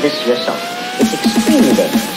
this yourself. It's extremely dangerous.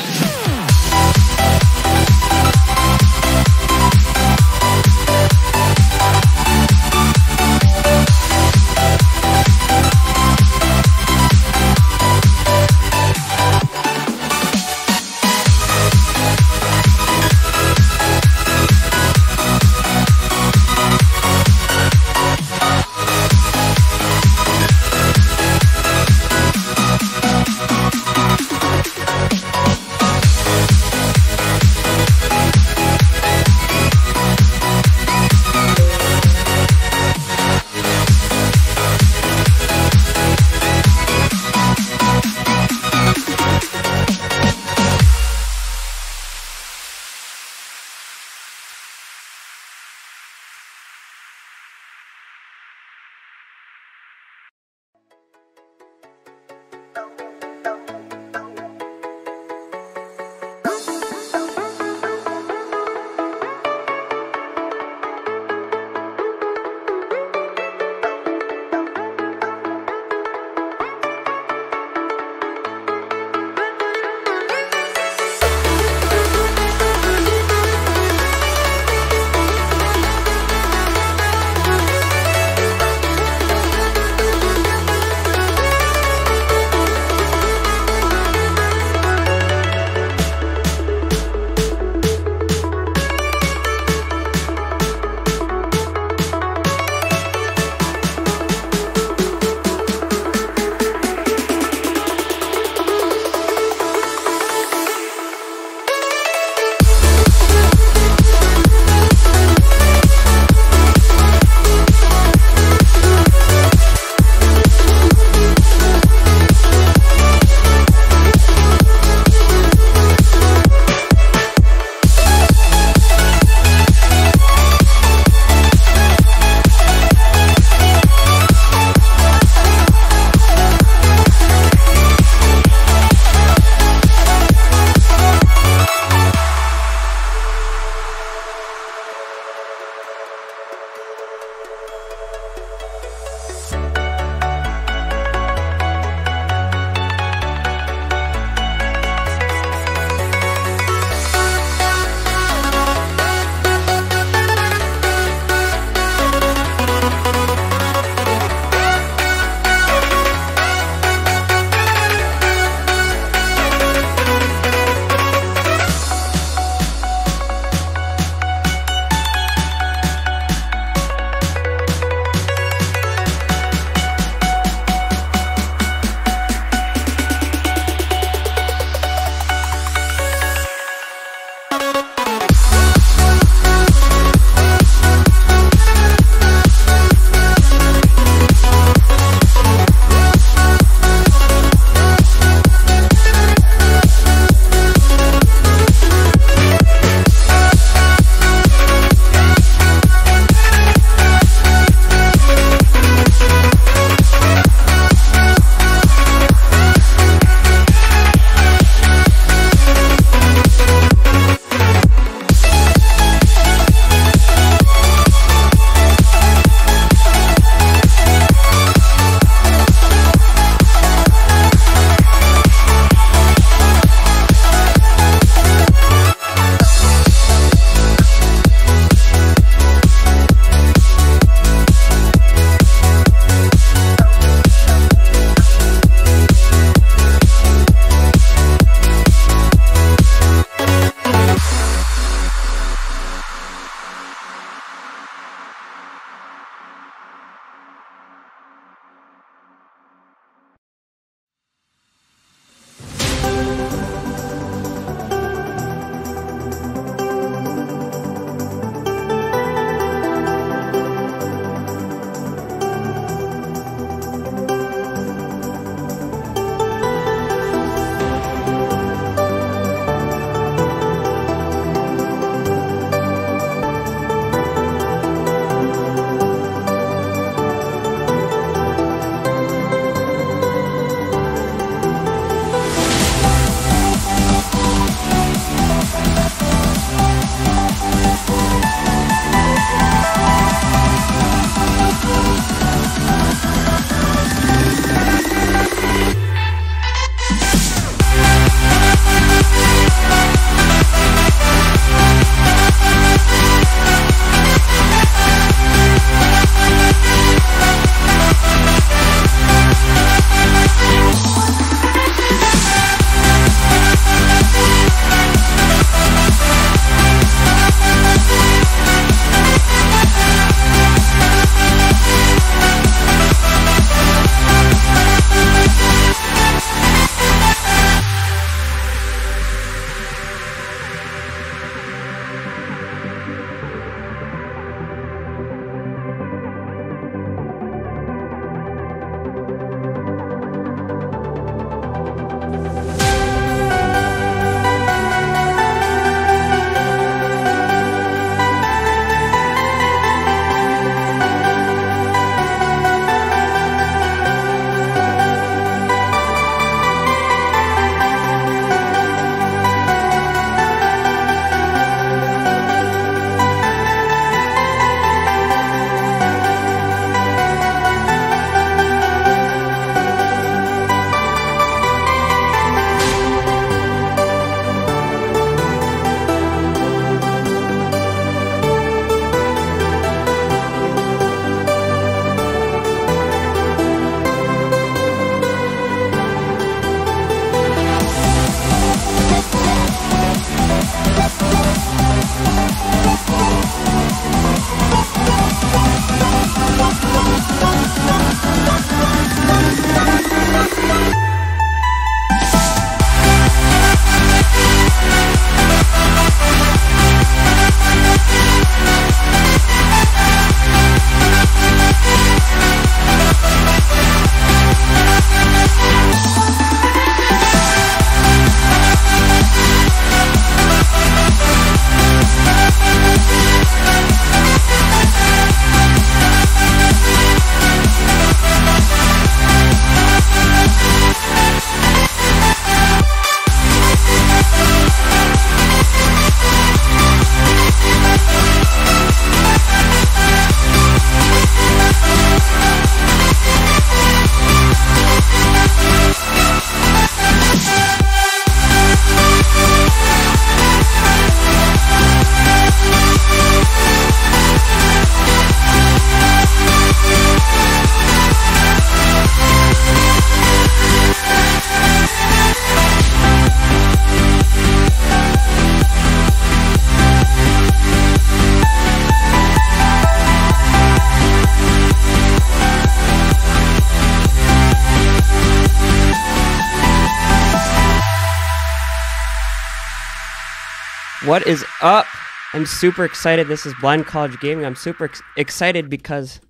What is up? I'm super excited. This is Blind College Gaming. I'm super excited because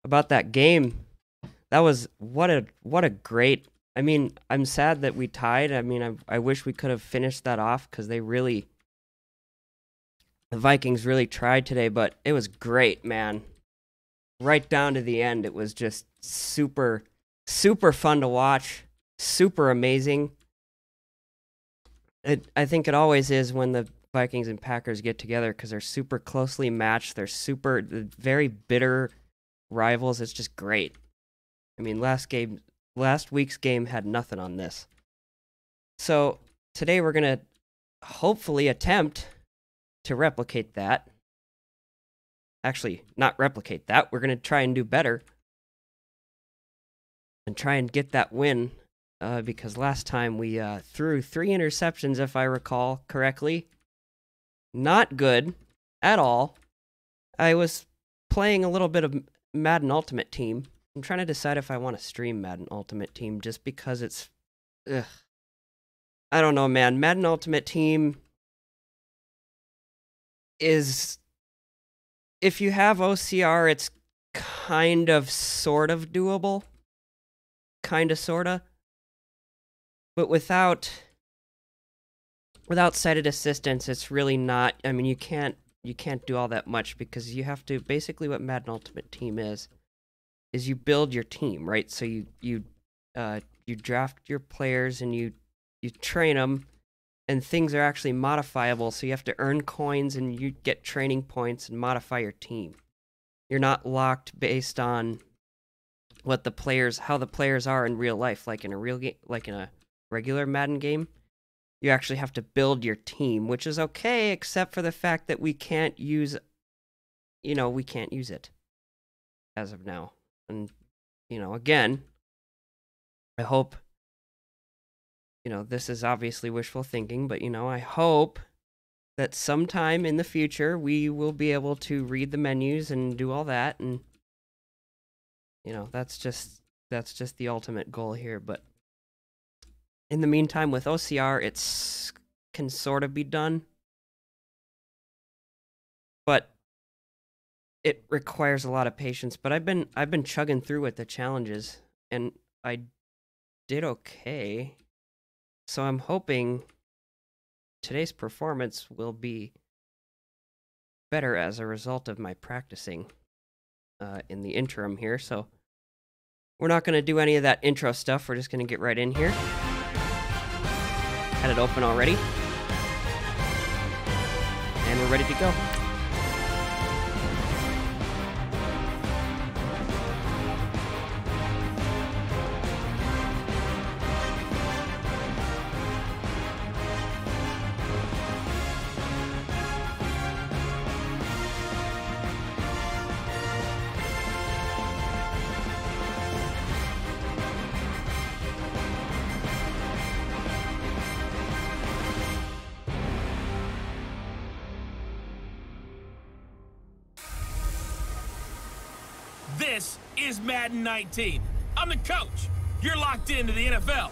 about that game. That was what a great. I mean, I'm sad that we tied. I mean, I wish we could have finished that off because the Vikings really tried today, but it was great, man. Right down to the end, it was just super fun to watch. Super amazing. I think it always is when the Vikings and Packers get together because they're super closely matched. They're very bitter rivals. It's just great. I mean, last week's game had nothing on this. So today we're going to hopefully attempt to replicate that. Actually, not replicate that. We're going to try and do better and try and get that win because last time we threw 3 interceptions, if I recall correctly. Not good at all. I was playing a little bit of Madden Ultimate Team. I'm trying to decide if I want to stream Madden Ultimate Team just because it's... I don't know, man. Madden Ultimate Team is... If you have OCR, it's kind of sort of doable. Kind of sorta. But without sighted assistance, it's really not. I mean, you can't do all that much because you have to. Basically, what Madden Ultimate Team is you build your team, right? So you draft your players and you train them, and things are actually modifiable. So you have to earn coins and you get training points and modify your team. You're not locked based on how the players are in real life, like in a real game, like in a regular Madden game. You actually have to build your team, which is okay, except for the fact that we can't use it as of now. And, again, I hope, this is obviously wishful thinking, but, I hope that sometime in the future we will be able to read the menus and do all that. And, that's just the ultimate goal here. But in the meantime, with OCR, it can sort of be done, but it requires a lot of patience. But I've been chugging through with the challenges, and I did okay. So I'm hoping today's performance will be better as a result of my practicing in the interim here. So we're not going to do any of that intro stuff. We're just going to get right in here. Had it open already. And we're ready to go. This is Madden 19. I'm the coach. You're locked into the NFL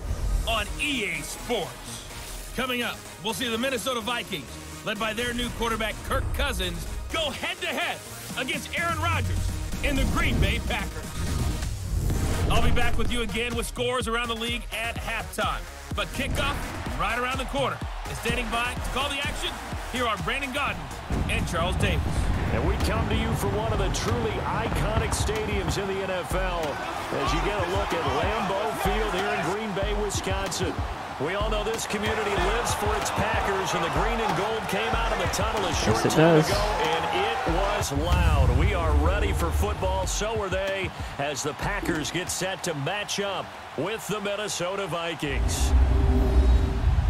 on EA Sports. Coming up, we'll see the Minnesota Vikings, led by their new quarterback Kirk Cousins, go head-to-head against Aaron Rodgers and the Green Bay Packers. I'll be back with you again with scores around the league at halftime. But kickoff right around the corner. And standing by to call the action, here are Brandon Godden and Charles Davis. And we come to you from one of the truly iconic stadiums in the NFL as you get a look at Lambo Field here in Green Bay, Wisconsin. We all know this community lives for its Packers, and the green and gold came out of the tunnel a short time ago, and it was loud. We are ready for football, so are they, as the Packers get set to match up with the Minnesota Vikings.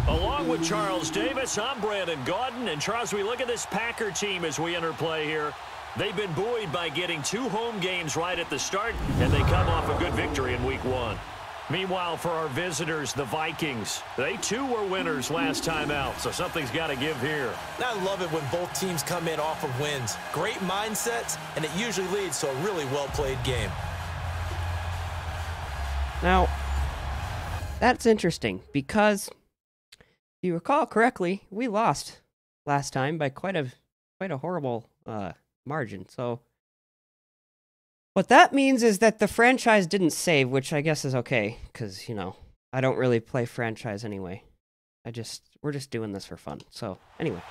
Along with Charles Davis, I'm Brandon Godden. And Charles, we look at this Packer team as we enter play here. They've been buoyed by getting 2 home games right at the start, and they come off a good victory in Week 1. Meanwhile, for our visitors, the Vikings, they too were winners last time out, so something's got to give here. I love it when both teams come in off of wins. Great mindsets, and it usually leads to a really well-played game. Now, that's interesting because... if you recall correctly, we lost last time by quite a horrible margin. So what that means is that the franchise didn't save, which I guess is okay, because, you know, I don't really play franchise anyway. We're just doing this for fun. So, anyway.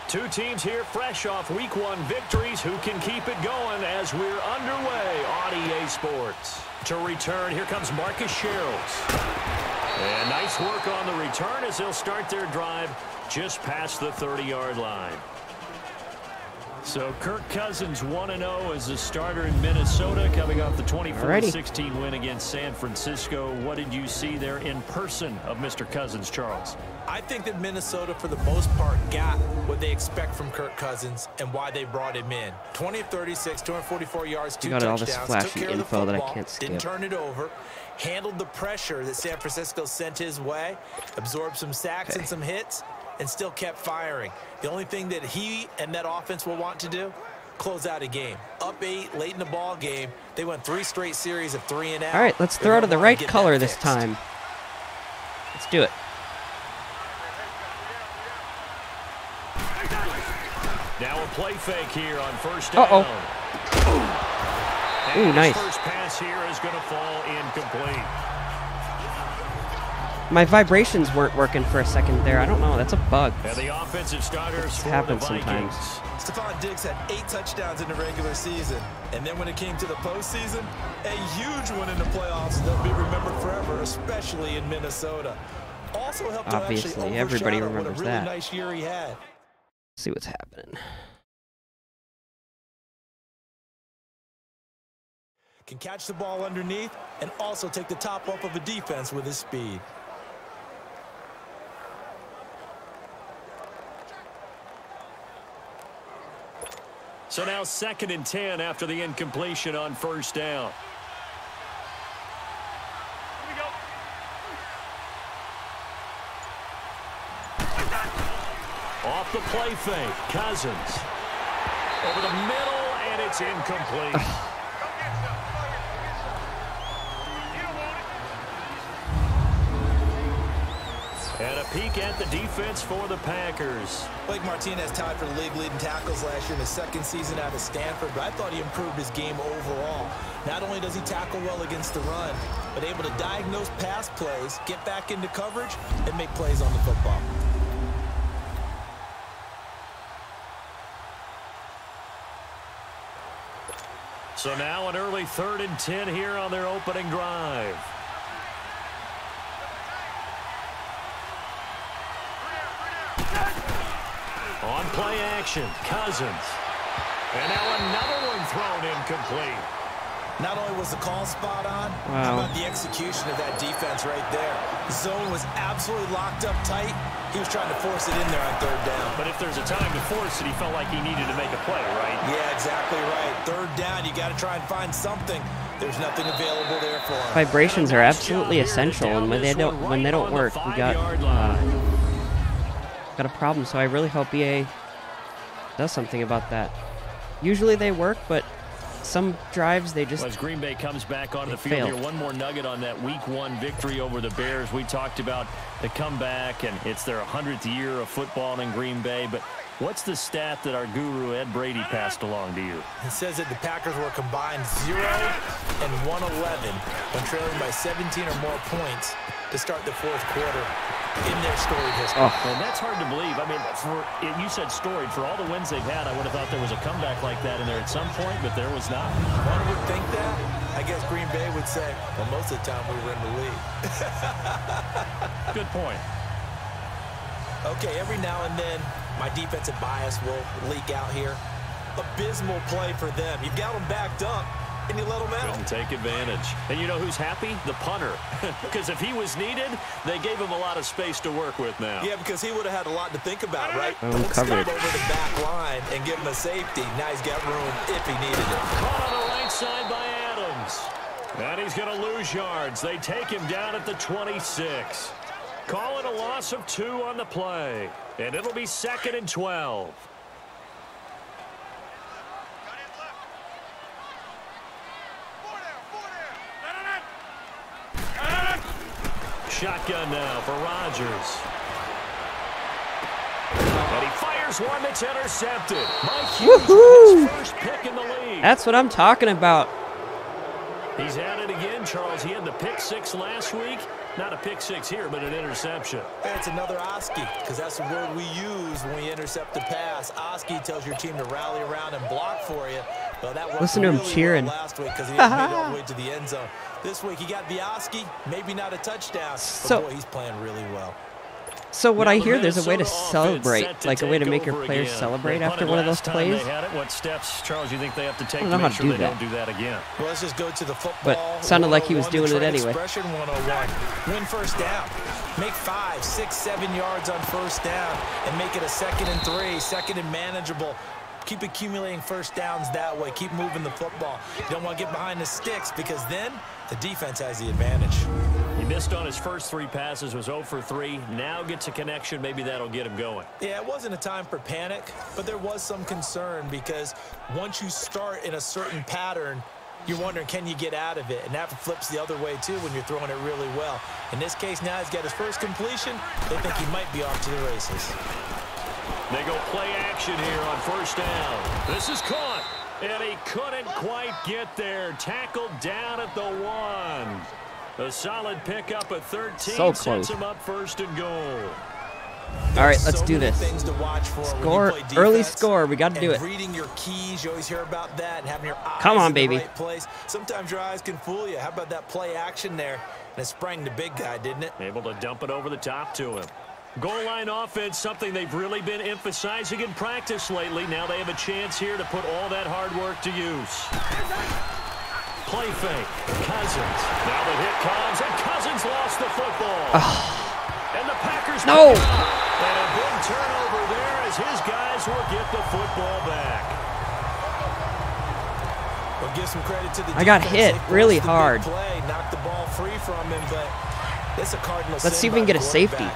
Two teams here fresh off Week 1 victories. Who can keep it going as we're underway on EA Sports? To return, here comes Marcus Sherrills. And nice work on the return as they'll start their drive just past the 30-yard line. So Kirk Cousins 1-0 as a starter in Minnesota, coming off the 24-16 win against San Francisco. What did you see there in person of Mr. Cousins, Charles? I think that Minnesota, for the most part, got what they expect from Kirk Cousins and why they brought him in. 20 of 36, 244 yards, 2 touchdowns. All this flashy info that I can't skip. Didn't turn it over. Handled the pressure that San Francisco sent his way. Absorbed some sacks and some hits. And still kept firing. The only thing that he and that offense will want to do, close out a game. Up 8 late in the ball game. They went 3 straight series of 3 and out. All right, let's throw to the right color this time. Let's do it. Now a play fake here on first down. Ooh, nice. First pass here is going to fall incomplete. My vibrations weren't working for a second there. I don't know. That's a bug. And the offensive starters for the Vikings. Sometimes. Stephon Diggs had 8 touchdowns in the regular season. And then when it came to the postseason, a huge one in the playoffs that'll be remembered forever, especially in Minnesota. Also helped Obviously, to actually everybody overshadow remembers what a really that. nice year he had. Let's see what's happening. Can catch the ball underneath and also take the top off of a defense with his speed. So now 2nd and 10 after the incompletion on first down. Here we go. Off the play fake, Cousins. Over the middle, and it's incomplete. And a peek at the defense for the Packers. Blake Martinez tied for the league-leading tackles last year in his 2nd season out of Stanford, but I thought he improved his game overall. Not only does he tackle well against the run, but able to diagnose pass plays, get back into coverage, and make plays on the football. So now an early 3rd and 10 here on their opening drive. On play action, Cousins. And now another one thrown incomplete. Not only was the call spot on, wow. How about the execution of that defense right there? The zone was absolutely locked up tight. He was trying to force it in there on 3rd down. But if there's a time to force it, he felt like he needed to make a play, right? Yeah, exactly right. 3rd down, you got to try and find something. There's nothing available there for him. Vibrations are absolutely essential, and when they don't work, we got a problem. So I really hope EA does something about that. Usually they work, but some drives they just as Green Bay comes back onto the field here, one more nugget on that Week 1 victory over the Bears. We talked about the comeback, and it's their 100th year of football in Green Bay. But what's the stat that our guru Ed Brady passed along to you? It says that the Packers were combined 0 and 111 when trailing by 17 or more points to start the 4th quarter in their storied history. And that's hard to believe. I mean, you said storied. For all the wins they've had, I would have thought there was a comeback like that in there at some point, but there was not. One would think that. I guess Green Bay would say, well, most of the time we were in the league. Good point. Okay, every now and then, my defensive bias will leak out here. Abysmal play for them. You've got them backed up, and you let them out. Couldn't take advantage. And you know who's happy? The punter. Because if he was needed, they gave him a lot of space to work with now. Yeah, because he would have had a lot to think about, right? Don't step over the back line and give him a safety. Now he's got room if he needed it. Caught on the right side by Adams. And he's going to lose yards. They take him down at the 26. Call it a loss of 2 on the play. And it'll be 2nd and 12. Shotgun now for Rodgers. Here's one that's intercepted. Mike Hughes with his first pick in the league. That's what I'm talking about. He's at it again, Charles. He had the pick 6 last week. Not a pick 6 here, but an interception. That's another Oski, because that's the word we use when we intercept the pass. Oski tells your team to rally around and block for you. Well, that worked Listen to him really cheering. well last week because he didn't make it all the way to the end zone. This week he got the Oski, maybe not a touchdown, but boy, he's playing really well. So what I hear, there's a way to celebrate, like a way to make your players celebrate after one of those plays. What steps, Charles, you think they have to take I don't to know how make to sure do they that. don't do that again? Well, let's just go to the football. But it sounded like he was doing it anyway. Expression 101. Win first down. Make 5, 6, 7 yards on first down and make it a 2nd and 3, 2nd and manageable. Keep accumulating first downs that way. Keep moving the football. You don't want to get behind the sticks because then the defense has the advantage. He missed on his first 3 passes, was 0 for 3. Now gets a connection. Maybe that'll get him going. Yeah, it wasn't a time for panic, but there was some concern because once you start in a certain pattern, you're wondering, can you get out of it? And that flips the other way, too, when you're throwing it really well. In this case, now he's got his first completion. They think he might be off to the races. They go play action here on first down. This is caught, and he couldn't quite get there. Tackled down at the 1. A solid pickup at 13. So close. Sets him up 1st and goal. All right, let's do this. Things to watch for Score, early score. We got to do it. Reading your keys, you always hear about that, and having your eyes Come on, in the baby. right place. Sometimes your eyes can fool you. How about that play action there? And it sprang the big guy, didn't it? Able to dump it over the top to him. Goal line offense, something they've really been emphasizing in practice lately. Now they have a chance here to put all that hard work to use. Play fake. Cousins. Now the hit comes, and Cousins lost the football. And the Packers No. pick it up. And a big turnover there as his guys will get the football back. Well, give some credit to the I got defense. hit They really forced the big hard. Play, knocked the ball free from him, but it's a Cardinal. Let's see if we can get a safety.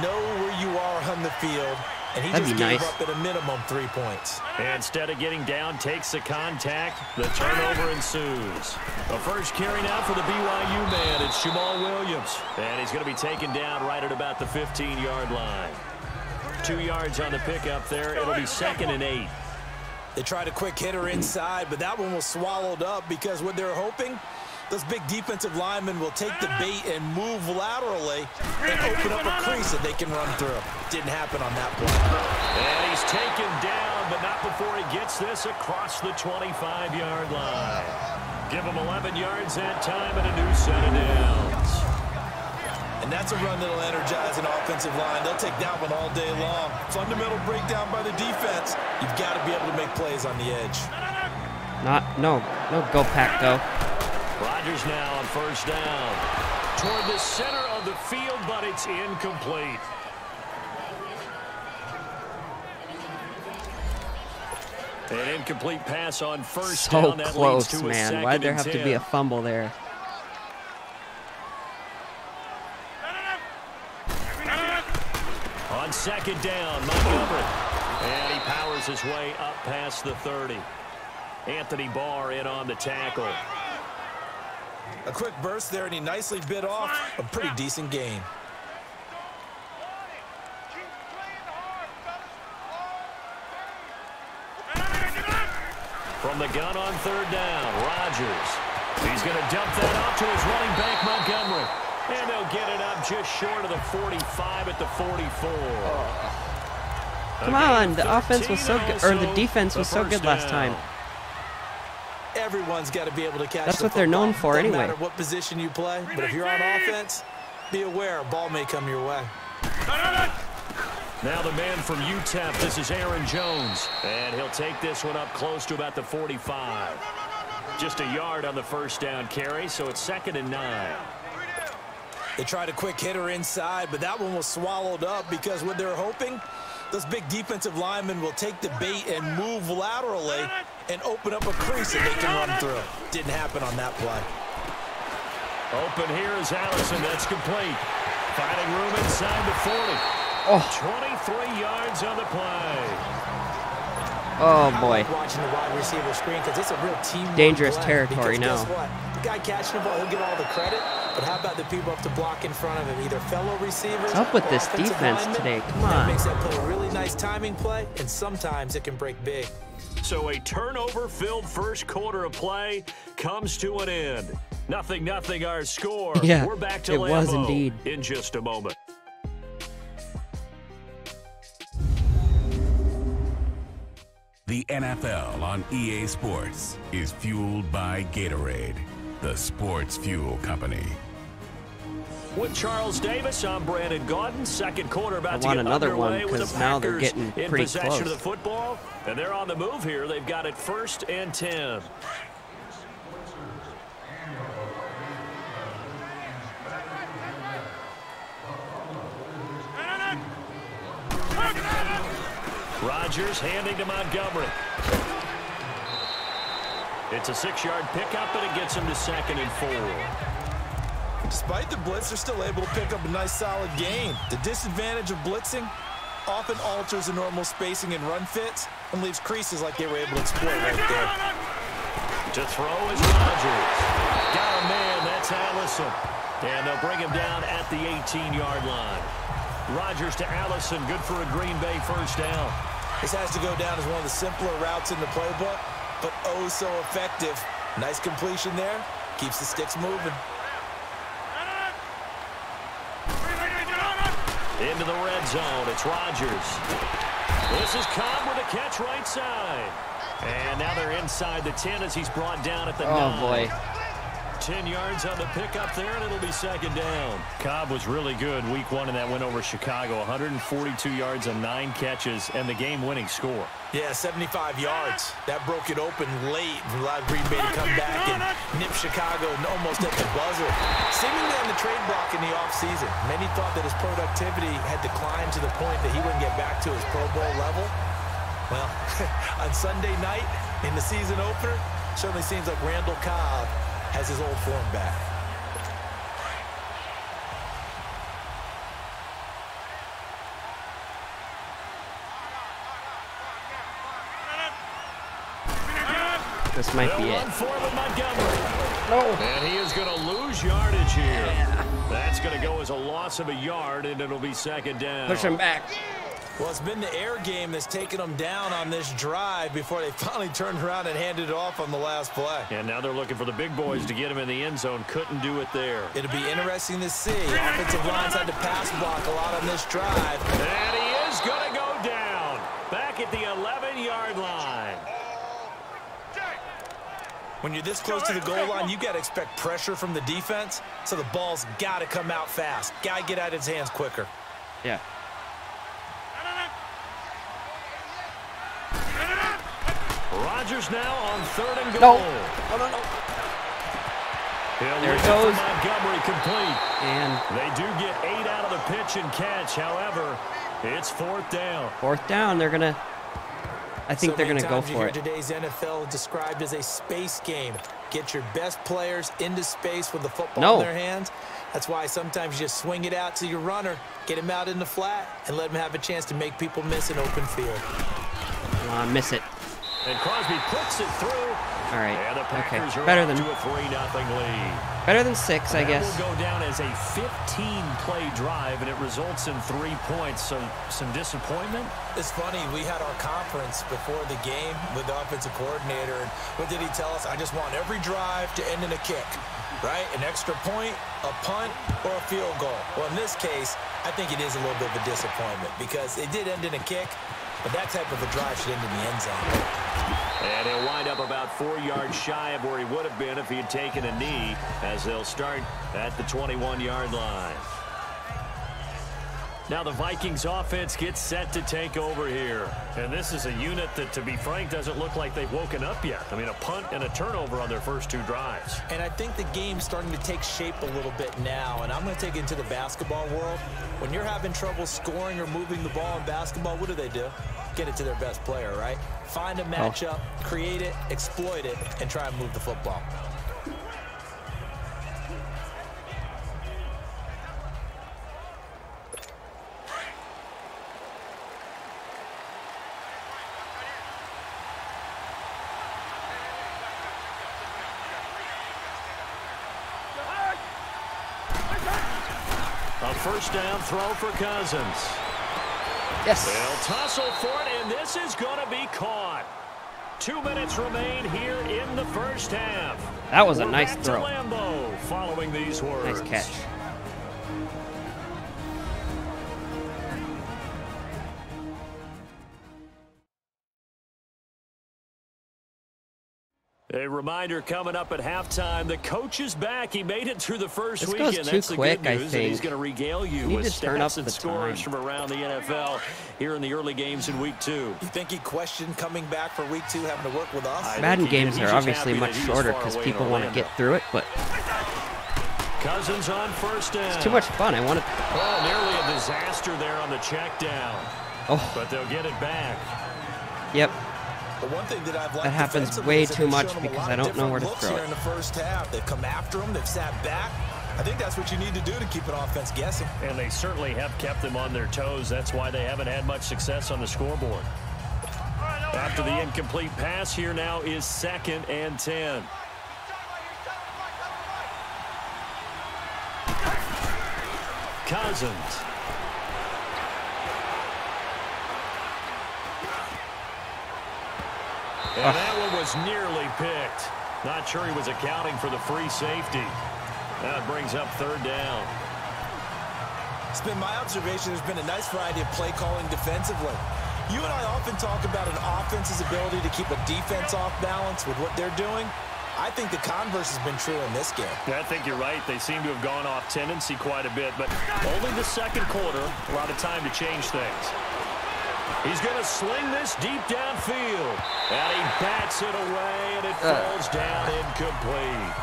Know where you are on the field, and he That'd just be gave nice. up at a minimum 3 points. And instead of getting down, takes the contact. The turnover ensues. The first carry now for the BYU man. It's Jamal Williams. And he's going to be taken down right at about the 15-yard line. 2 yards on the pickup there. It'll be 2nd and 8. They tried a quick hitter inside, but that one was swallowed up because what they're hoping, those big defensive linemen will take the bait and move laterally and open up a crease that they can run through. Didn't happen on that play. And he's taken down, but not before he gets this across the 25-yard line. Give him 11 yards that time and a new set of downs. And that's a run that'll energize an offensive line. They'll take that one all day long. Fundamental breakdown by the defense. You've got to be able to make plays on the edge. No, go Pack, go. Rodgers now on first down. Toward the center of the field, but it's incomplete. An incomplete pass on first So down. That close, leads to a man. Why'd there have to be a 2nd and 10. fumble there? On 2nd down, Montgomery. And he powers his way up past the 30. Anthony Barr in on the tackle. A quick burst there, and he nicely bit off a pretty decent gain. From the gun on 3rd down, Rodgers. He's going to dump that off to his running back, Montgomery. And they'll get it up just short of the 45 at the 44. Come on, the offense was so good, or the defense was so good last time. Everyone's got to be able to catch That's the what they're known football. for Doesn't anyway. matter what position you play, but if you're on offense, be aware a ball may come your way. Now the man from UTEP, this is Aaron Jones. And he'll take this one up close to about the 45. Just a yard on the first down carry, so it's 2nd and 9. They tried a quick hitter inside, but that one was swallowed up because what they're hoping, those big defensive linemen will take the bait and move laterally and open up a crease that they can run through. Didn't happen on that play. Open here is Allison. That's complete. Finding room inside the 40. Oh. 23 yards on the play. Oh boy. Watching the wide receiver screen because it's a real team. Dangerous territory now. Guess what? The guy catching the ball, he'll get all the credit. But how about the people up to block in front of him, either fellow receivers? What's up with or this offensive defense linemen? today? Come That on. makes that play a really nice timing play, and sometimes it can break big. So a turnover-filled first quarter of play comes to an end. 0-0 our score. Yeah, We're back to it Lambeau was indeed. in just a moment. The NFL on EA Sports is fueled by Gatorade, the sports fuel company. With Charles Davis, I'm Brandon Gaudin. Second quarter about to want get another underway one, with 'cause the now they're Packers getting in pretty possession close. of the football, and they're on the move here. They've got it 1st and 10. Rodgers handing to Montgomery. It's a 6-yard pickup, and it gets him to 2nd and 4. Despite the blitz, they're still able to pick up a nice, solid gain. The disadvantage of blitzing often alters the normal spacing and run fits and leaves creases like they were able to exploit right there. To throw is Rodgers. Got a man, that's Allison. And they'll bring him down at the 18-yard line. Rodgers to Allison, good for a Green Bay first down. This has to go down as one of the simpler routes in the playbook, but oh so effective. Nice completion there. Keeps the sticks moving. Into the red zone, it's Rodgers. This is Cobb with a catch right side. And now they're inside the 10 as he's brought down at the 9. Oh, boy. 10 yards on the pickup there, and it'll be 2nd down. Cobb was really good week 1 in that win over Chicago. 142 yards and 9 catches, and the game-winning score. Yeah, 75 yards. That broke it open late and allowed Green Bay to come back and nip Chicago almost at the buzzer. Seemingly on the trade block in the offseason. Many thought that his productivity had declined to the point that he wouldn't get back to his Pro Bowl level. Well, on Sunday night in the season opener, certainly seems like Randall Cobb has his old form back. This might be it. No. And he is going to lose yardage here. Yeah. That's going to go as a loss of a yard, and it'll be 2nd down. Push him back. Well, it's been the air game that's taken them down on this drive before they finally turned around and handed it off on the last play. And now they're looking for the big boys to get him in the end zone. Couldn't do it there. It'll be interesting to see. Offensive lines had to pass block a lot on this drive. And he is going to go down. Back at the 11-yard line. When you're this close to the goal line, you got to expect pressure from the defense, so the ball's got to come out fast. Got to get out of his hands quicker. Yeah. Rodgers now on 3rd and No. goal. No. There it goes. Montgomery complete. And They do get 8 out of the pitch and catch. However, it's 4th down. 4th down, they're going to... I think they're going to go for it. Today's NFL described as a space game. Get your best players into space with the football in their hands. That's why sometimes you just swing it out to your runner, get him out in the flat, and let him have a chance to make people miss an open field. Come on, miss it. And Crosby puts it through. All right. And the Packers are Better up than to a 3-0 lead. Better than 6, I guess. That will go down as a 15-play drive, and it results in 3 points. So some disappointment. It's funny, we had our conference before the game with the offensive coordinator, and what did he tell us? I just want every drive to end in a kick, right? An extra point, a punt, or a field goal. Well, in this case, I think it is a little bit of a disappointment because it did end in a kick, but that type of a drive should end in the end zone. And he'll wind up about 4 yards shy of where he would have been if he had taken a knee, as they'll start at the 21-yard line. Now the Vikings offense gets set to take over here. And this is a unit that, to be frank, doesn't look like they've woken up yet. I mean, a punt and a turnover on their first 2 drives. And I think the game's starting to take shape a little bit now, and I'm going to take it into the basketball world. When you're having trouble scoring or moving the ball in basketball, what do? Get it to their best player, right? Find a matchup, create it, exploit it, and try and move the football. A first down throw for Cousins. Yes. They'll tussle for it, and this is going to be caught. 2 minutes remain here in the first half. That was a We're nice back throw. To Lambo following these words. Nice catch. A reminder coming up at halftime. The coach is back. He made it through the first This weekend. goes too That's the quick, good I news. think. And he's going to regale you Need with to turn up stats and the scores time. from around the NFL here in the early games in week 2. You think he questioned coming back for week 2, having to work with us? Madden games are obviously much shorter because people want to get through it, but Cousins on first down. it's too much fun. I want to. Oh, nearly a disaster there on the check down. Oh, But they'll get it back. yep. The one thing that I've liked That happens defensively way is that too they've much shown him a because lot I of don't know where to different throw looks it. here in the first half. They've come after him. They've sat back. I think that's what you need to do to keep an offense guessing. And they certainly have kept them on their toes. That's why they haven't had much success on the scoreboard. After the incomplete pass, here now is 2nd and 10. Cousins. And that one was nearly picked. Not sure he was accounting for the free safety. That brings up 3rd down. It's been my observation there's been a nice variety of play calling defensively. You and I often talk about an offense's ability to keep a defense off balance with what they're doing. I think the converse has been true in this game. Yeah, I think you're right. They seem to have gone off tendency quite a bit, but only the 2nd quarter, a lot of time to change things. He's going to sling this deep downfield, and he bats it away, and it falls down incomplete.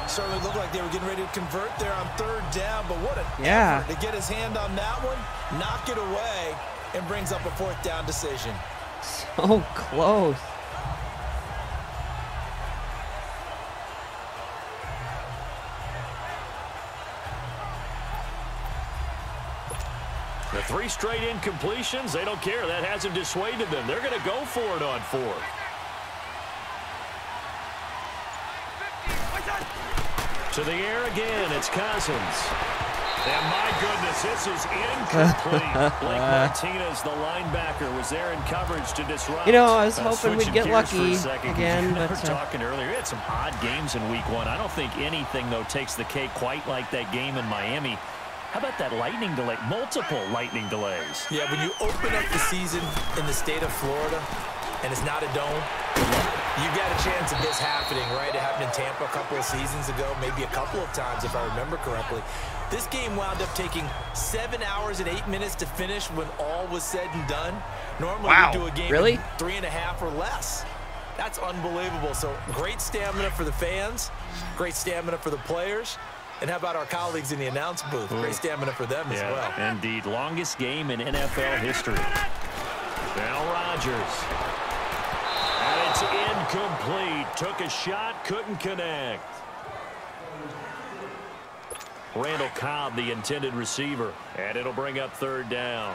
Certainly looked like they were getting ready to convert there on 3rd down, but what an effort to get his hand on that one, knock it away, and brings up a 4th down decision. So close. The 3 straight incompletions, they don't care. That hasn't dissuaded them. They're going to go for it on 4th. To the air again, it's Cousins. And my goodness, this is incomplete. Blake Martinez, the linebacker, was there in coverage to disrupt. You know, I was hoping we'd get lucky again, but but talking earlier, we had some odd games in week 1. I don't think anything, though, takes the cake quite like that game in Miami. How about that lightning delay? Multiple lightning delays. Yeah, when you open up the season in the state of Florida and it's not a dome, you've got a chance of this happening, right? It happened in Tampa a couple of seasons ago, maybe a couple of times if I remember correctly. This game wound up taking 7 hours and 8 minutes to finish when all was said and done. Normally we do a game in 3.5 or less. That's unbelievable. So great stamina for the fans, great stamina for the players. And how about our colleagues in the announce booth? Great stamina for them as well. Indeed. Longest game in NFL history. Now Rodgers. And it's incomplete. Took a shot, couldn't connect. Randall Cobb, the intended receiver. And it'll bring up 3rd down.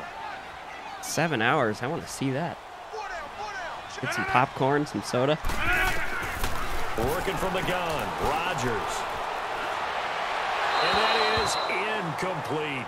7 hours. I want to see that. Get some popcorn, some soda. Working from the gun. Rodgers. And that is incomplete.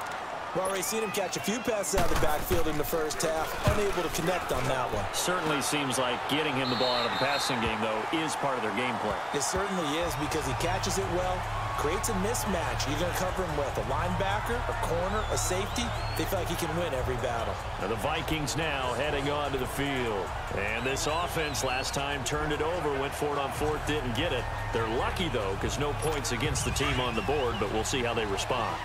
Well, Ray, seen him catch a few passes out of the backfield in the first half, unable to connect on that one. Certainly seems like getting him the ball out of the passing game, though, is part of their game plan. It certainly is because he catches it well, creates a mismatch. You're going to cover him with a linebacker, a corner, a safety. They feel like he can win every battle. Now the Vikings now heading onto the field. And this offense last time turned it over, went for it on 4th, didn't get it. They're lucky, though, because no points against the team on the board, but we'll see how they respond.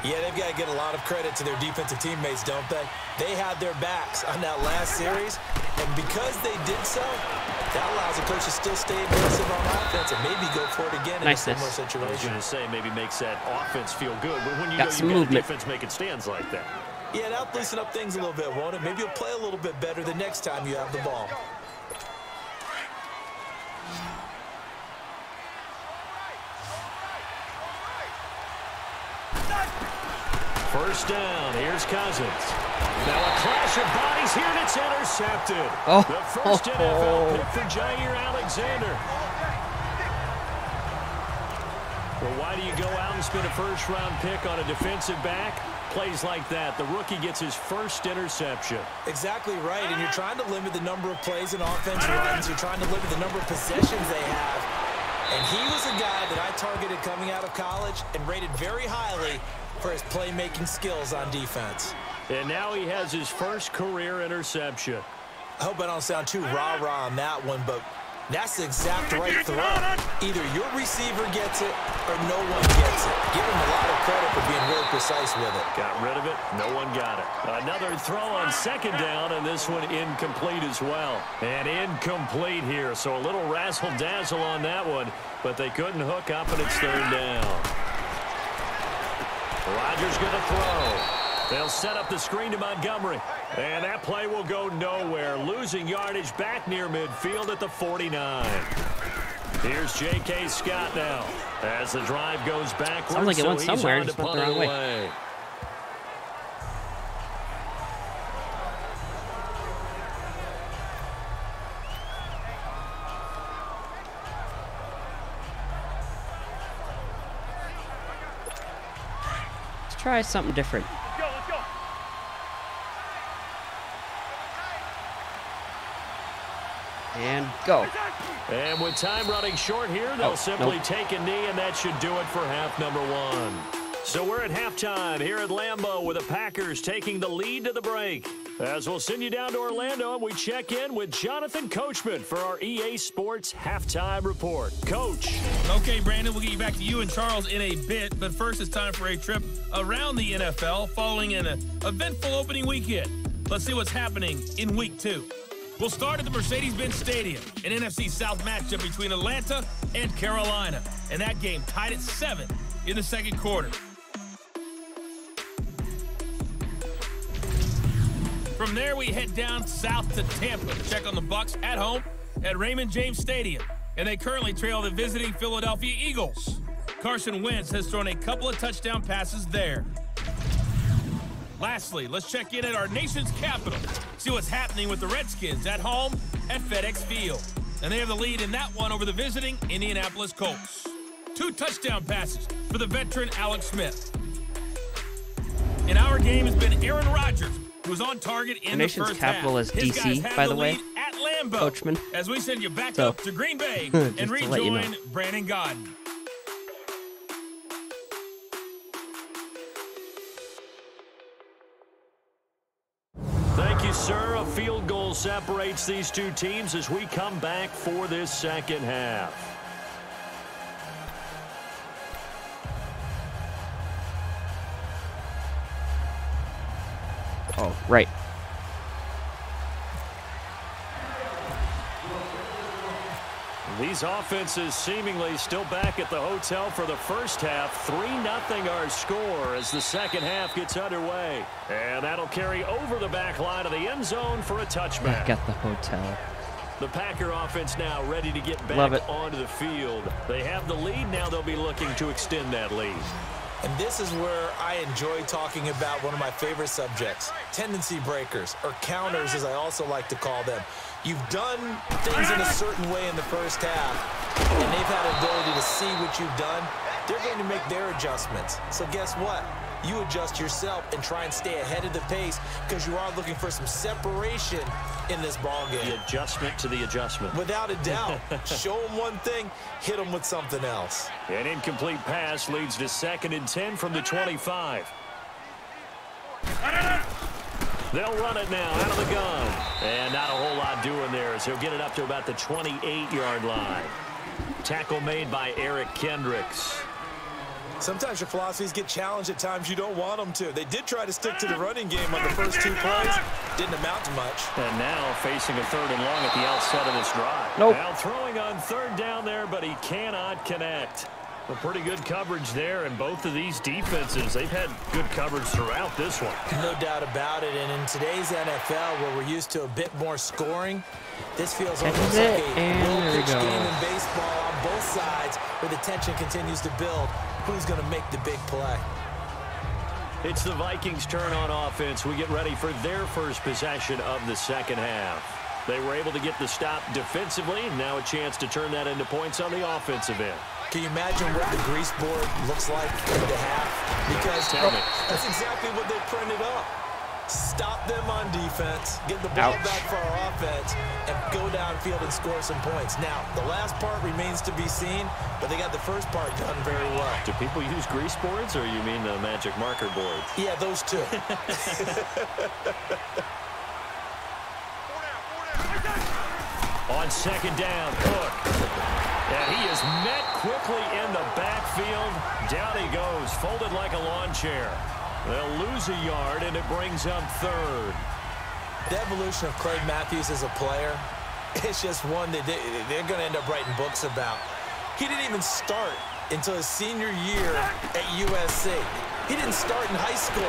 Yeah, they've got to get a lot of credit to their defensive teammates, don't they? They had their backs on that last series, and because they did so, that allows the coach to still stay aggressive on offense and maybe go for it again in a similar situation. I was going to say, maybe makes that offense feel good, but when you got some movement. Defense making stands like that. Yeah, that'll loosen up things a little bit, won't it? Maybe you'll play a little bit better the next time you have the ball. First down, here's Cousins. Now a clash of bodies here, and it's intercepted. The first NFL pick for Jair Alexander. Well, why do you go out and spend a first-round pick on a defensive back? Plays like that. The rookie gets his first interception. Exactly right, and you're trying to limit the number of plays and offense runs. You're trying to limit the number of possessions they have. And he was a guy that I targeted coming out of college and rated very highly for his playmaking skills on defense. And now he has his first career interception. I hope I don't sound too rah-rah on that one, but that's the exact right throw. Either your receiver gets it or no one gets it. Give him a lot of credit for being really precise with it. Got rid of it. No one got it. Another throw on second down, and this one incomplete as well. And incomplete here, so a little razzle-dazzle on that one, but they couldn't hook up, and it's third down. Rodgers going to throw. They'll set up the screen to Montgomery. And that play will go nowhere. Losing yardage back near midfield at the 49. Here's J.K. Scott now. As the drive goes backwards, sounds like it went somewhere, he's just on to went the punt wrong it way. away. Let's try something different. And go. And with time running short here, they'll simply take a knee, and that should do it for half number one. So we're at halftime here at Lambeau with the Packers taking the lead to the break. As we'll send you down to Orlando, and we check in with Jonathan Coachman for our EA Sports Halftime Report. Coach. Okay, Brandon, we'll get back to you and Charles in a bit, but first it's time for a trip around the NFL following an eventful opening weekend. Let's see what's happening in Week 2. We'll start at the Mercedes-Benz Stadium, an NFC South matchup between Atlanta and Carolina, and that game tied at 7 in the second quarter. From there, we head down south to Tampa to check on the Bucs at home at Raymond James Stadium, and they currently trail the visiting Philadelphia Eagles. Carson Wentz has thrown a couple of touchdown passes there. Lastly, let's check in at our nation's capital, see what's happening with the Redskins at home at FedEx Field. And they have the lead in that one over the visiting Indianapolis Colts. 2 touchdown passes for the veteran Alex Smith. In our game has been Aaron Rodgers, who was on target in the first half. The nation's capital is DC, by the way. At Lambeau, Coachman. as we send you back up to Green Bay and rejoin Brandon Gaudin. Thank you, sir. A field goal separates these two teams as we come back for this second half. Oh, right. These offenses seemingly still back at the hotel for the first half. 3-0 our score as the second half gets underway. And that'll carry over the back line of the end zone for a touchback. Back at the hotel. The Packer offense now ready to get back onto the field. They have the lead. Now they'll be looking to extend that lead. And this is where I enjoy talking about one of my favorite subjects, tendency breakers, or counters as I also like to call them. You've done things in a certain way in the first half, and they've had an ability to see what you've done. They're going to make their adjustments. So guess what? You adjust yourself and try and stay ahead of the pace because you are looking for some separation in this ball game. The adjustment to the adjustment. Without a doubt. Show them one thing, hit them with something else. An incomplete pass leads to 2nd and 10 from the 25. They'll run it now out of the gun. And not a whole lot doing there as he'll get it up to about the 28-yard line. Tackle made by Eric Kendricks. Sometimes your philosophies get challenged at times you don't want them to. They did try to stick to the running game on the first 2 plays. Didn't amount to much. And now facing a 3rd and long at the outset of this drive. Nope. Now throwing on 3rd down there, but he cannot connect. A pretty good coverage there, and both of these defenses, they've had good coverage throughout this one. No doubt about it, and in today's NFL, where we're used to a bit more scoring, this feels almost like a low-pitch game in baseball on both sides, where the tension continues to build. Who's going to make the big play? It's the Vikings' turn on offense. We get ready for their first possession of the second half. They were able to get the stop defensively. Now a chance to turn that into points on the offensive end. Can you imagine what the grease board looks like in the half? Because that's exactly what they printed up. Stop them on defense, get the ball back for our offense, and go downfield and score some points. Now, the last part remains to be seen, but they got the first part done very well. Do people use grease boards, or you mean the magic marker boards? Yeah, those two. On second down, Cook. And he is met quickly in the backfield. Down he goes, folded like a lawn chair. They'll lose a yard, and it brings up third. The evolution of Clay Matthews as a player, it's just one that they're going to end up writing books about. He didn't even start until his senior year at USC. He didn't start in high school.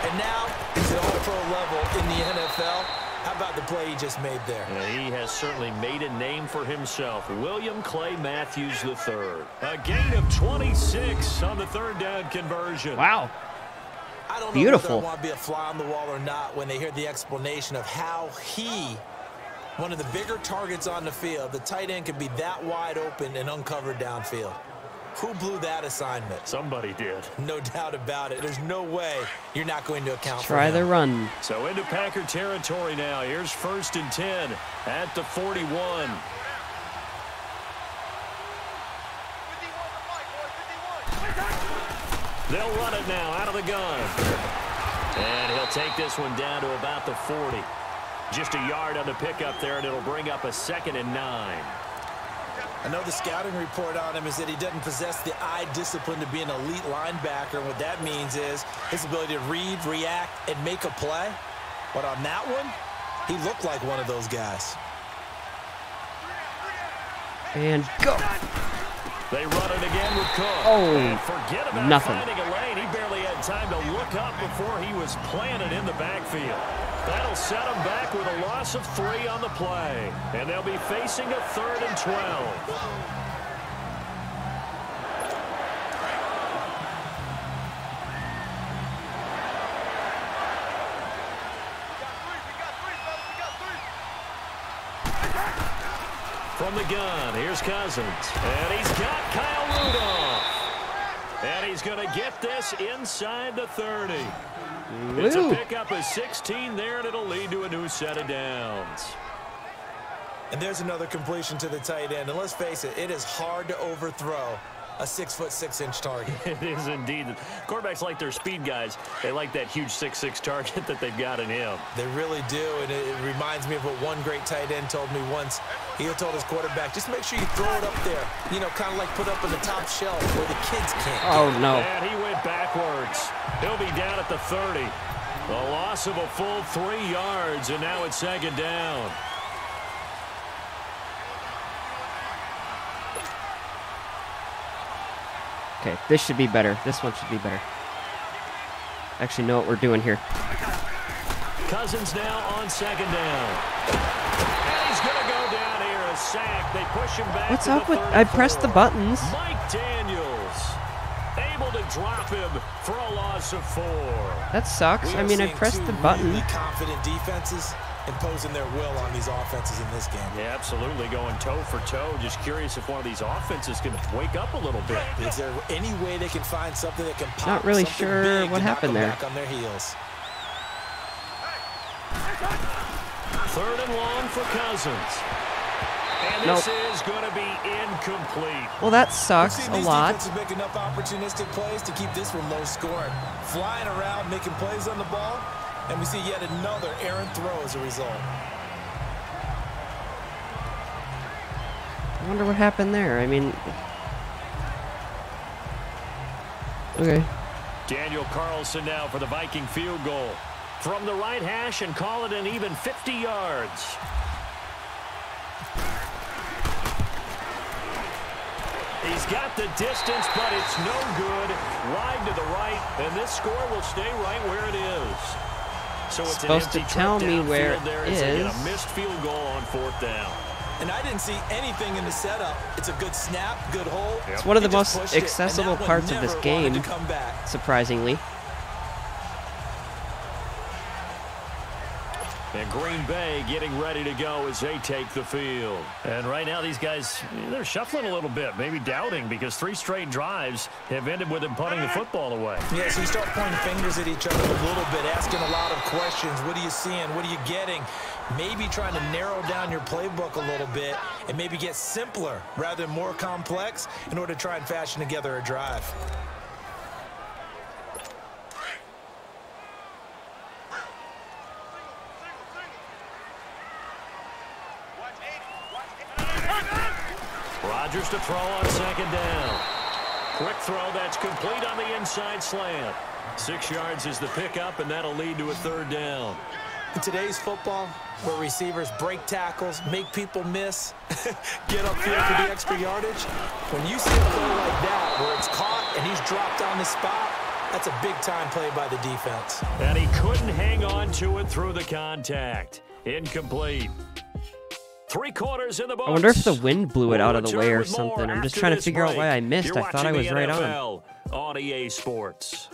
And now he's at all-pro level in the NFL. How about the play he just made there? Yeah, he has certainly made a name for himself. William Clay Matthews III. A gain of 26 on the third down conversion. Wow. I don't know Beautiful. whether I want to be a fly on the wall or not when they hear the explanation of how he, one of the bigger targets on the field, the tight end could be that wide open and uncovered downfield. Who blew that assignment? Somebody did. No doubt about it. There's no way you're not going to account for Try him. the run. So into Packer territory now. Here's 1st and 10 at the 41. They'll run it now out of the gun. And he'll take this one down to about the 40. Just a yard on the pickup there, and it'll bring up a 2nd and 9. I know the scouting report on him is that he doesn't possess the eye discipline to be an elite linebacker. And what that means is his ability to read, react, and make a play. But on that one, he looked like one of those guys. And go. They run it again with Cook. Oh, and forget about nothing. finding a lane. He barely had time to look up before he was planted in the backfield. That'll set him back with a loss of 3 on the play. And they'll be facing a 3rd and 12. From the gun, here's Cousins. And he's got Kyle Rudolph. And he's going to get this inside the 30. It's a pickup of 16 there, and it'll lead to a new set of downs. And there's another completion to the tight end. And let's face it, it is hard to overthrow a 6'6" target. It is indeed. Quarterbacks like their speed guys. They like that huge 6'6" target that they've got in him. They really do, and it reminds me of what one great tight end told me once. He told his quarterback, just make sure you throw it up there. You know, kind of like put up on the top shelf where the kids can't get it. No. And he went backwards. He'll be down at the 30. A loss of a full 3 yards, and now it's 2nd down. Okay, this should be better. This one should be better. Actually know what we're doing here. Cousins now on 2nd down. And he's going to go down here, a sack. They push him back. What's up with... I pressed the buttons. Mike Daniels able to drop him for a loss of 4. That sucks. I mean, I pressed the button. Really confident defenses imposing their will on these offenses in this game. Yeah, absolutely, going toe for toe. Just curious if one of these offenses can wake up a little bit. Is there any way they can find something that can pop? Not really sure what happened there. Back on their heels. 3rd and long for Cousins. And this is going to be incomplete. Well, that sucks a lot. These defenses make enough opportunistic plays to keep this one low scoring. Flying around, making plays on the ball. And we see yet another errant throw as a result. I wonder what happened there. I mean... Okay. Daniel Carlson now for the Viking field goal. From the right hash and call it an even 50 yards. He's got the distance, but it's no good. Wide to the right, and this score will stay right where it is. So it's supposed to tell me where it is. A missed field goal on 4th down. And I didn't see anything in the setup. It's a good snap, good hold. It's one of the most accessible parts of this game, surprisingly. And Green Bay getting ready to go as they take the field. And right now these guys, they're shuffling a little bit, maybe doubting, because 3 straight drives have ended with them punting the football away. Yeah, so you start pointing fingers at each other a little bit, asking a lot of questions. What are you seeing? What are you getting? Maybe trying to narrow down your playbook a little bit and maybe get simpler rather than more complex in order to try and fashion together a drive. Rodgers to throw on 2nd down. Quick throw that's complete on the inside slant. 6 yards is the pickup, and that'll lead to a 3rd down. In today's football, where receivers break tackles, make people miss, get upfield for the extra yardage, when you see a play like that where it's caught and he's dropped on the spot, that's a big-time play by the defense. And he couldn't hang on to it through the contact. Incomplete. 3 quarters in the books. I wonder if the wind blew it out of the way or something. I'm just trying to figure out why I missed. I thought I was right on EA Sports.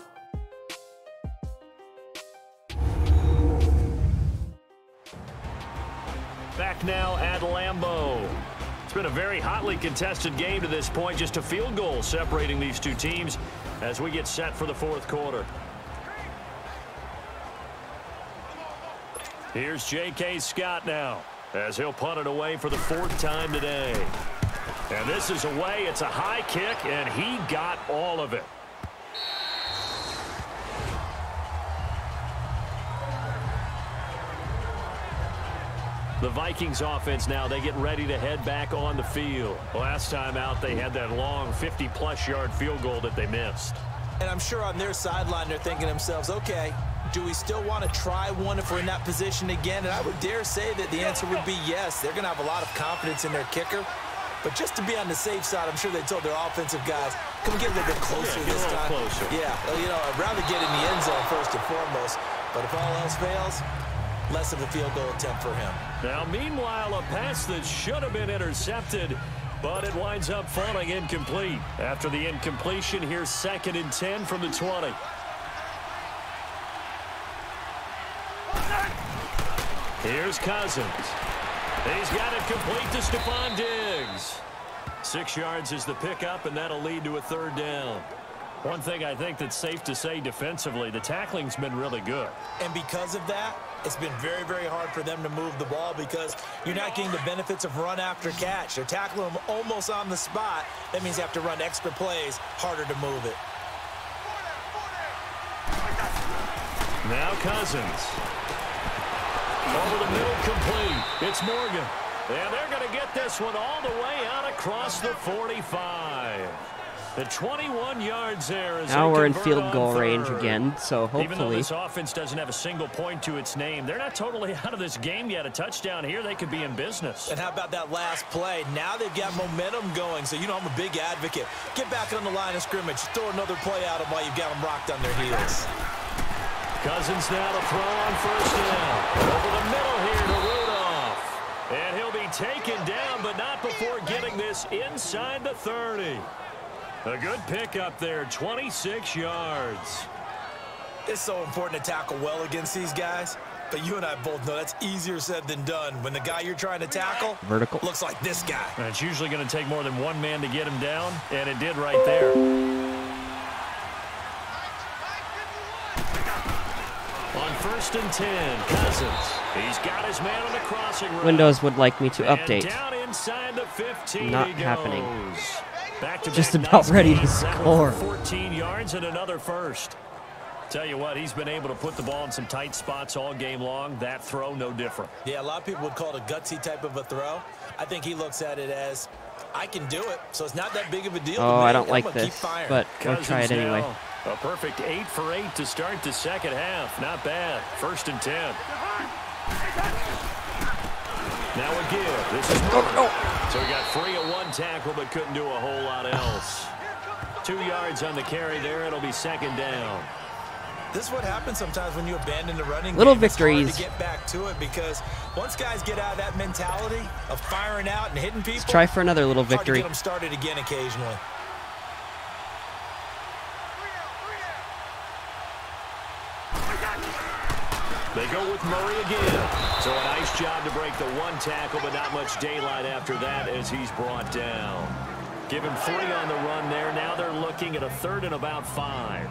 Back now at Lambeau. It's been a very hotly contested game to this point. Just a field goal separating these 2 teams as we get set for the 4th quarter. Here's J.K. Scott now, as he'll punt it away for the 4th time today. And this is away. It's a high kick, and he got all of it. The Vikings offense now, they get ready to head back on the field. Last time out, they had that long 50-plus yard field goal that they missed. And I'm sure on their sideline, they're thinking to themselves, okay, do we still want to try one if we're in that position again? And I would dare say that the answer would be yes. They're going to have a lot of confidence in their kicker. But just to be on the safe side, I'm sure they told their offensive guys, come get a little bit closer this time. Yeah, you know, I'd rather get in the end zone first and foremost. But if all else fails, less of a field goal attempt for him. Now, meanwhile, a pass that should have been intercepted, but it winds up falling incomplete. After the incompletion, here's 2nd and 10 from the 20. Here's Cousins. He's got it complete to Stephon Diggs. 6 yards is the pickup, and that'll lead to a 3rd down. One thing I think that's safe to say defensively, the tackling's been really good. And because of that, it's been very, very hard for them to move the ball because you're not getting the benefits of run after catch. They're tackling them almost on the spot. That means you have to run extra plays, harder to move it. Now Cousins. Over the middle, complete. It's Morgan. And they're going to get this one all the way out across the 45. The 21 yards there. As now we're in field goal range again, so hopefully. Even though this offense doesn't have a single point to its name, they're not totally out of this game yet. A touchdown here, they could be in business. And how about that last play? Now they've got momentum going, so you know I'm a big advocate. Get back on the line of scrimmage. Throw another play at them while you've got them rocked on their heels. Cousins now to throw on 1st down. Over the middle here to Rudolph. And he'll be taken down, but not before getting this inside the 30. A good pickup there, 26 yards. It's so important to tackle well against these guys, but you and I both know that's easier said than done. When the guy you're trying to tackle vertical looks like this guy. And it's usually going to take more than one man to get him down, and it did right there. On 1st and 10, Cousins. He's got his man on the crossing route. Windows would like me to update. And down inside the 15 Not he goes. happening. Back-to-back Just about ready to nice score. 14 yards and another first. Tell you what, he's been able to put the ball in some tight spots all game long. That throw, no different. Yeah, a lot of people would call it a gutsy type of a throw. I think he looks at it as, I can do it, so it's not that big of a deal. Oh, I don't like this, but we'll try it anyway. A perfect 8 for 8 to start the second half. Not bad. 1st and 10. Now a give. This is So he got free of one tackle, but couldn't do a whole lot else. 2 yards on the carry there. It'll be 2nd down. This is what happens sometimes when you abandon the running little game. victories. It's hard to get back to it because once guys get out of that mentality of firing out and hitting people, let's try for another little victory. Hard to get them started again occasionally. They go with Murray again. So a nice job to break the one tackle, but not much daylight after that as he's brought down. Give him 3 on the run there. Now they're looking at a 3rd and about 5.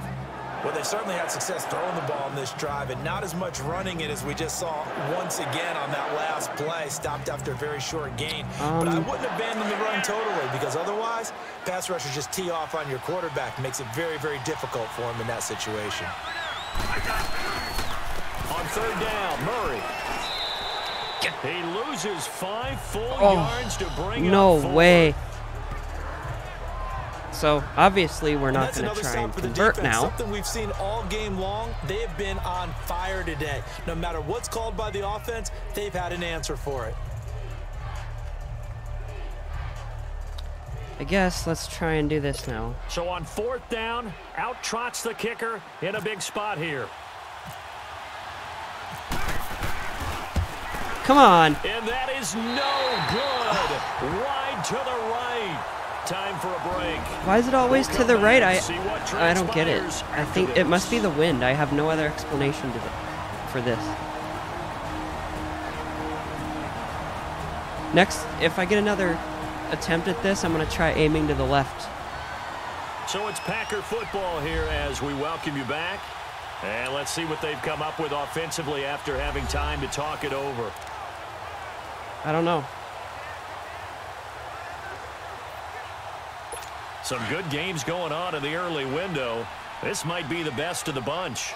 Well, they certainly had success throwing the ball in this drive, and not as much running it as we just saw once again on that last play. Stopped after a very short gain. But I wouldn't abandon the run totally, because otherwise, pass rushers just tee off on your quarterback. Makes it very, very difficult for him in that situation. On 3rd down, Murray. He loses 5 full yards to bring up 4. No way. So, obviously, we're not going to try and convert now. Something we've seen all game long. They have been on fire today. No matter what's called by the offense, they've had an answer for it. I guess let's try and do this now. So on 4th down, out trots the kicker in a big spot here. Come on. And that is no good. Wide to the right. Time for a break. Why is it always to the right? I don't get it. I think it must be the wind. I have no other explanation for this. Next, if I get another attempt at this, I'm going to try aiming to the left. So it's Packer football here as we welcome you back. And let's see what they've come up with offensively after having time to talk it over. I don't know. Some good games going on in the early window. This might be the best of the bunch.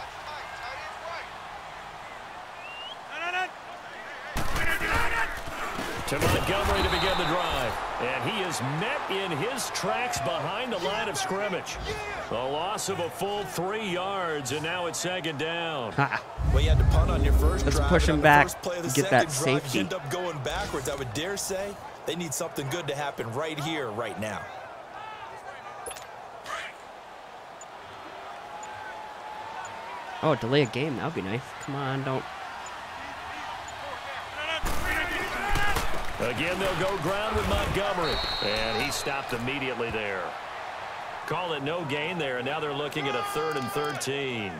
To Montgomery to begin the drive. And he is met in his tracks behind the line of scrimmage. A loss of a full 3 yards, and now it's 2nd down. Well, you had to punt on your first drive. Let's push him back, get that safety. You end up going backwards. I would dare say they need something good to happen right here, right now. Oh, delay a game. That would be nice. Come on, don't. Again, they'll go ground with Montgomery. And he stopped immediately there. Call it no gain there, and now they're looking at a 3rd and 13.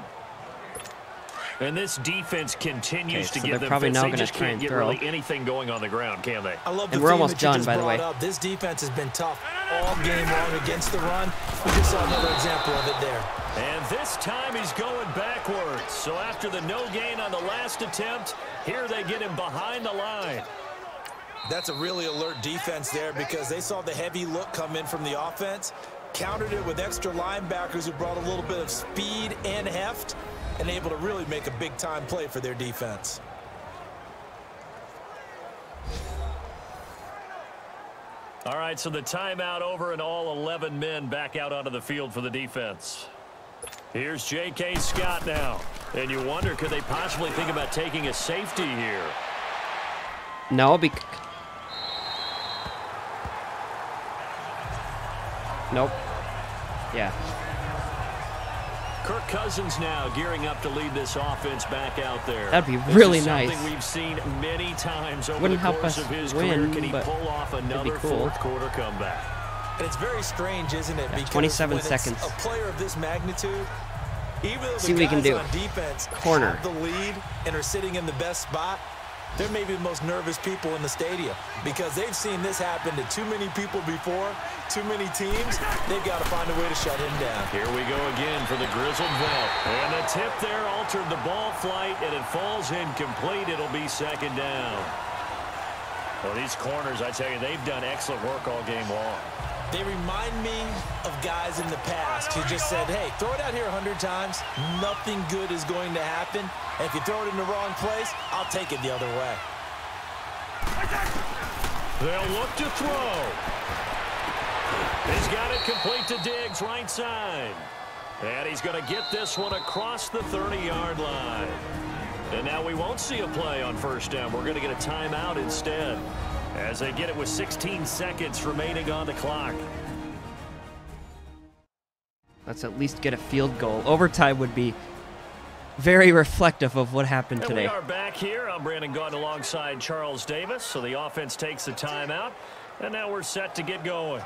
And this defense continues to give them probably fits. now They just try can't and get throw. really anything going on the ground, can they? I love the And we're theme almost that you done, just by the way. brought up. This defense has been tough all game long against the run. We just saw another example of it there. And this time he's going backwards. So after the no gain on the last attempt, here they get him behind the line. That's a really alert defense there because they saw the heavy look come in from the offense, countered it with extra linebackers who brought a little bit of speed and heft, and able to really make a big-time play for their defense. All right, so the timeout over and all 11 men back out onto the field for the defense. Here's J.K. Scott now. And you wonder, could they possibly think about taking a safety here? No, nope. Yeah. Kirk Cousins now gearing up to lead this offense back out there. That'd be really nice. Something we've seen many times over Wouldn't the help course us of his win, career. Can he but pull off another cool. fourth quarter comeback? And it's very strange, isn't it? Because 27 when seconds. It's a player of this magnitude, even though See the what we can guys do. on defense Corner. have the lead and are sitting in the best spot, they're maybe the most nervous people in the stadium because they've seen this happen to too many people before, too many teams. They've got to find a way to shut him down. Here we go again for the grizzled vet. And the tip there altered the ball flight, and it falls incomplete. It'll be 2nd down. Well, these corners, I tell you, they've done excellent work all game long. They remind me of guys in the past who just said, hey, throw it out here 100 times. Nothing good is going to happen. And if you throw it in the wrong place, I'll take it the other way. They'll look to throw. He's got it complete to Diggs, right side. And he's going to get this one across the 30-yard line. And now we won't see a play on 1st down. We're going to get a timeout instead, as they get it with 16 seconds remaining on the clock. Let's at least get a field goal. Overtime would be very reflective of what happened And today. we are back here. I'm Brandon Gaunt alongside Charles Davis. So the offense takes the timeout, and now we're set to get going.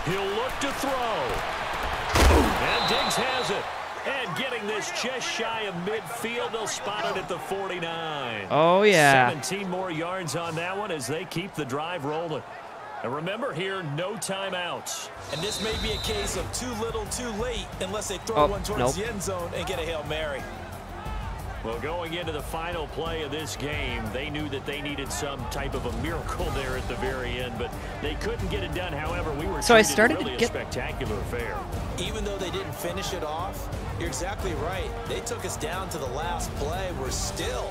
He'll look to throw. And Diggs has it. And getting this just shy of midfield, they'll spot it at the 49. Oh, yeah. 17 more yards on that one as they keep the drive rolling. And remember here, no timeouts. And this may be a case of too little, too late, unless they throw one towards the end zone and get a Hail Mary. Well, going into the final play of this game, they knew that they needed some type of a miracle there at the very end, but they couldn't get it done. However, we were really a spectacular affair. Even though they didn't finish it off, you're exactly right. They took us down to the last play. We're still,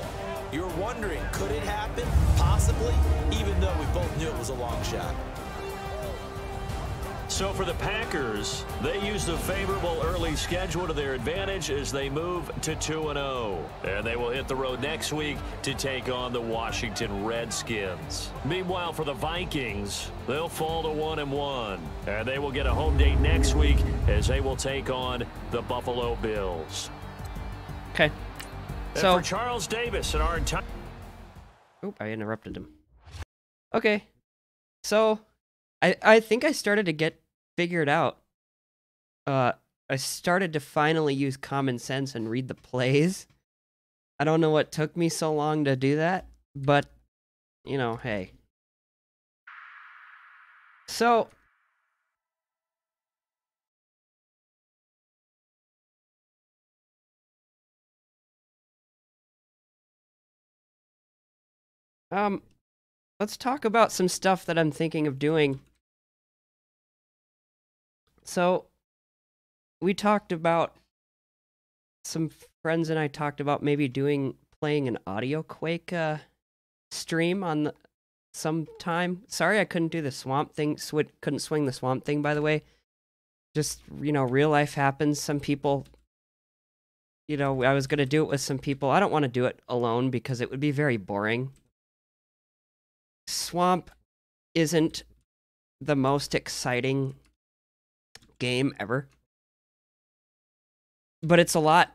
you're wondering, could it happen? Possibly, even though we both knew it was a long shot. So for the Packers, they used a favorable early schedule to their advantage as they move to 2-0. And they will hit the road next week to take on the Washington Redskins. Meanwhile, for the Vikings, they'll fall to 1-1. And they will get a home date next week as they will take on the Buffalo Bills. Okay. So for Charles Davis and our entire... Oop, I interrupted him. Okay. So I think I started to get figured out. I started to finally use common sense and read the plays. I don't know what took me so long to do that, but, you know, hey. So, let's talk about some stuff that I'm thinking of doing. So, we talked about, some friends and I talked about maybe playing an Audio Quake stream on sometime. Sorry I couldn't do the Swamp Thing, couldn't swing the Swamp Thing, by the way. Just, you know, real life happens. Some people, you know, I was going to do it with some people. I don't want to do it alone because it would be very boring. Swamp isn't the most exciting game ever, but it's a lot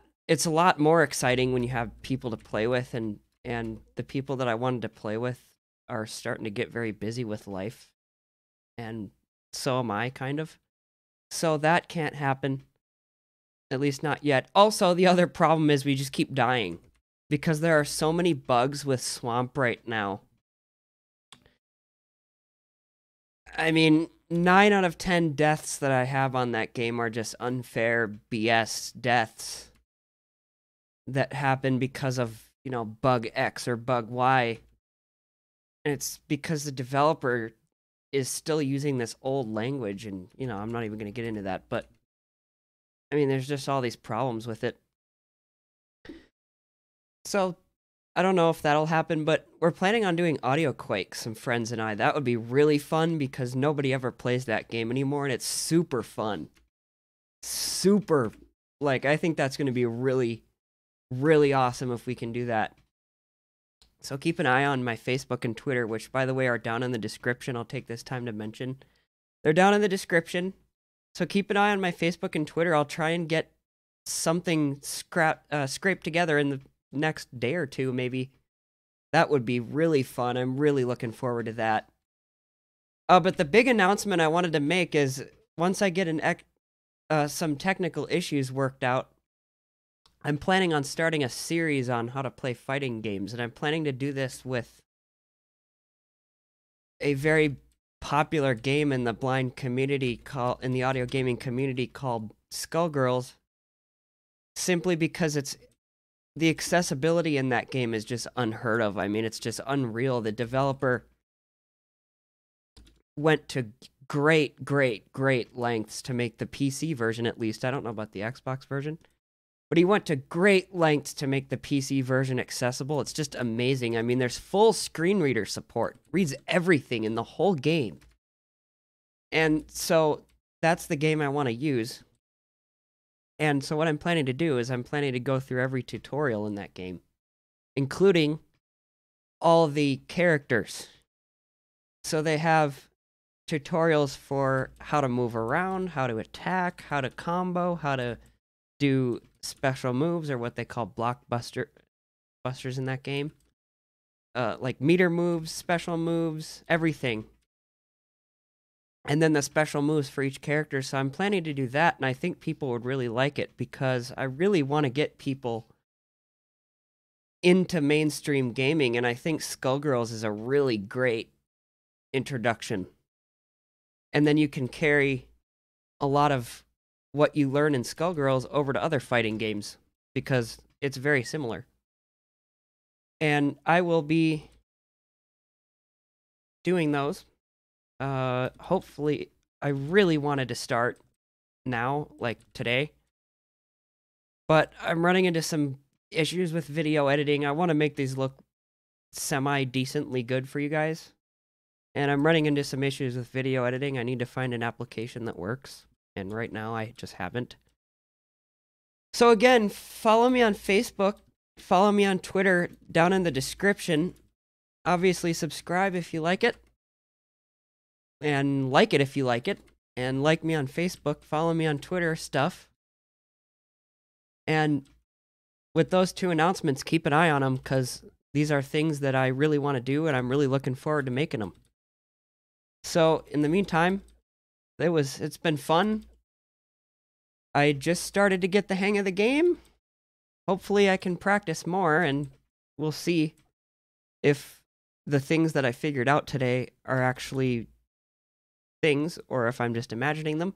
more exciting when you have people to play with, and the people that I wanted to play with are starting to get very busy with life, and so am I, kind of. So that can't happen, at least not yet. Also, the other problem is we just keep dying because there are so many bugs with Swamp right now. I mean, 9 out of 10 deaths that I have on that game are just unfair BS deaths that happen because of, you know, bug X or bug Y. And it's because the developer is still using this old language, and, you know, I'm not even going to get into that, but, I mean, there's just all these problems with it. So, I don't know if that'll happen, but we're planning on doing Audio Quake, some friends and I. That would be really fun because nobody ever plays that game anymore, and it's super fun. Super, like, I think that's going to be really, really awesome if we can do that. So keep an eye on my Facebook and Twitter, which, by the way, are down in the description. I'll take this time to mention. They're down in the description. So keep an eye on my Facebook and Twitter. I'll try and get something scraped together in the next day or two, maybe. That would be really fun. I'm really looking forward to that. But the big announcement I wanted to make is once I get some technical issues worked out, I'm planning on starting a series on how to play fighting games, and I'm planning to do this with a very popular game in the blind community in the audio gaming community called Skullgirls, simply because the accessibility in that game is just unheard of. I mean, it's just unreal. The developer went to great lengths to make the PC version, at least. I don't know about the Xbox version. But he went to great lengths to make the PC version accessible. It's just amazing. I mean, there's full screen reader support. Reads everything in the whole game. And so that's the game I want to use. And so what I'm planning to do is I'm planning to go through every tutorial in that game, including all the characters. So they have tutorials for how to move around, how to attack, how to combo, how to do special moves, or what they call busters in that game. Like meter moves, special moves, everything. and then the special moves for each character. So I'm planning to do that, and I think people would really like it because I really want to get people into mainstream gaming, and I think Skullgirls is a really great introduction. And then you can carry a lot of what you learn in Skullgirls over to other fighting games because it's very similar. And I will be doing those. Hopefully, I really wanted to start now, like today. But I'm running into some issues with video editing. I want to make these look semi-decently good for you guys. And I'm running into some issues with video editing. I need to find an application that works. And right now, I just haven't. So again, follow me on Facebook. Follow me on Twitter down in the description. Obviously, subscribe if you like it. And like it if you like it. And like me on Facebook. Follow me on Twitter stuff. And with those two announcements, keep an eye on them because these are things that I really want to do and I'm really looking forward to making them. So, in the meantime, it's been fun. I just started to get the hang of the game. Hopefully I can practice more and we'll see if the things that I figured out today are actually things or if I'm just imagining them.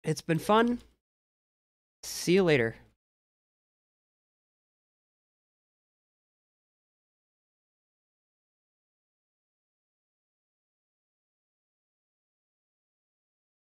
It's been fun. See you later.